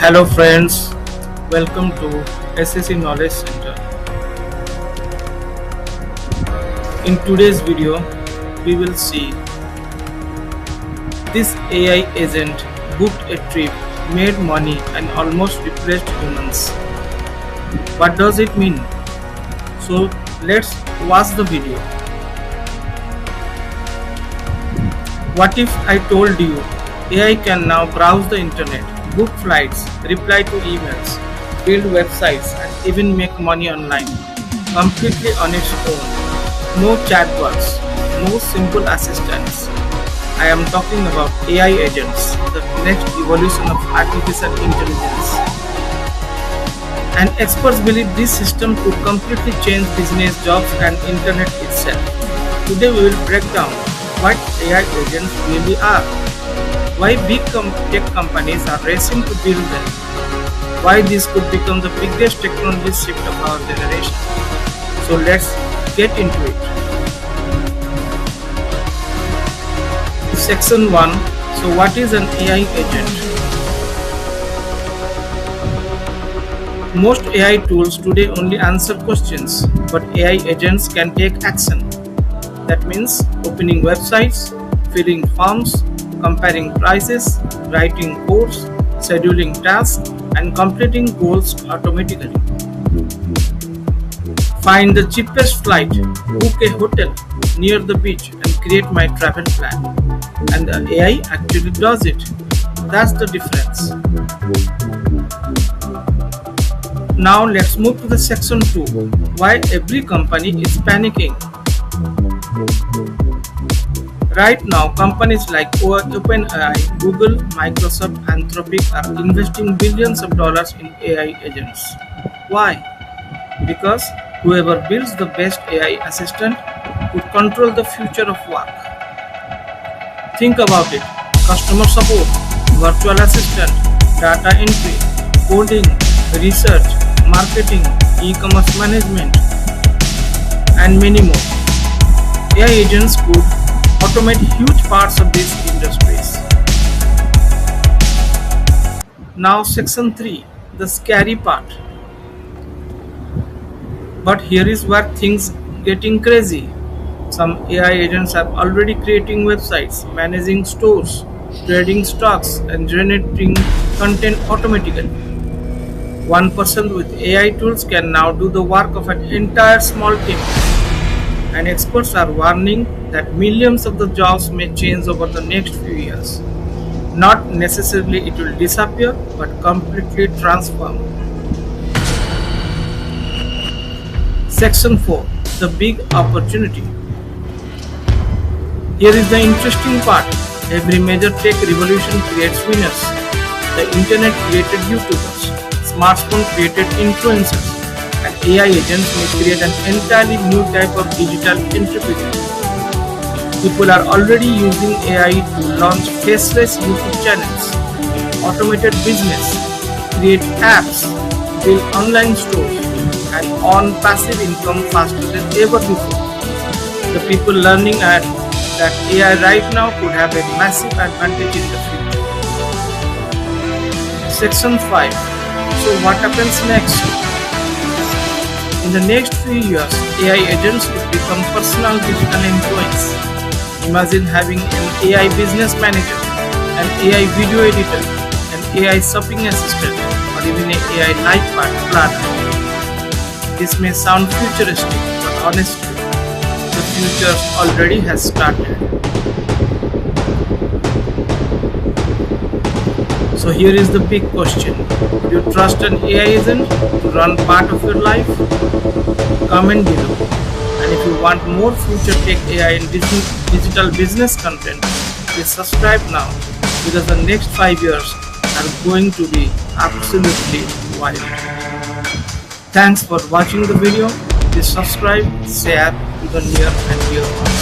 Hello friends, welcome to SSC Knowledge Center. In today's video, we will see this AI agent booked a trip, made money and almost replaced humans. What does it mean? So let's watch the video. What if I told you AI can now browse the internet, book flights, reply to emails, build websites and even make money online, completely on its own. No chatbots, no simple assistants. I am talking about AI agents, the next evolution of artificial intelligence. And experts believe this system could completely change business, jobs and internet itself. Today we will break down what AI agents really are, why big tech companies are racing to build them, why this could become the biggest technology shift of our generation. So let's get into it. Section 1. So what is an AI agent? Most AI tools today only answer questions, but AI agents can take action. That means opening websites, filling forms, comparing prices, writing codes, scheduling tasks, and completing goals automatically. Find the cheapest flight, book a hotel near the beach, and create my travel plan. And the AI actually does it. That's the difference. Now let's move to the section 2. Why every company is panicking. Right now, companies like OpenAI, Google, Microsoft, Anthropic are investing billions of dollars in AI agents. Why? Because whoever builds the best AI assistant could control the future of work. Think about it. Customer support, virtual assistant, data entry, coding, research, marketing, e-commerce management, and many more. AI agents could automate huge parts of these industries. Now section 3, the scary part. But here is where things getting crazy. Some AI agents are already creating websites, managing stores, trading stocks and generating content automatically. One person with AI tools can now do the work of an entire small team. And experts are warning that millions of the jobs may change over the next few years. Not necessarily it will disappear, but completely transform. Section 4. The big opportunity. Here is the interesting part. Every major tech revolution creates winners. The internet created YouTubers. Smartphone created influencers. And AI agents may create an entirely new type of digital entrepreneur. People are already using AI to launch faceless YouTube channels, automated business, create apps, build online stores, and earn passive income faster than ever before. The people learning that AI right now could have a massive advantage in the future. Section 5. So what happens next? In the next few years, AI agents will become personal digital employees. Imagine having an AI business manager, an AI video editor, an AI shopping assistant, or even an AI life planner. This may sound futuristic, but honestly, the future already has started. So here is the big question. Would you trust an AI agent to run part of your life? Comment below. And if you want more future tech AI and digital business content, please subscribe now, because the next 5 years are going to be absolutely wild. Thanks for watching the video. Please subscribe, share to the near and dear ones.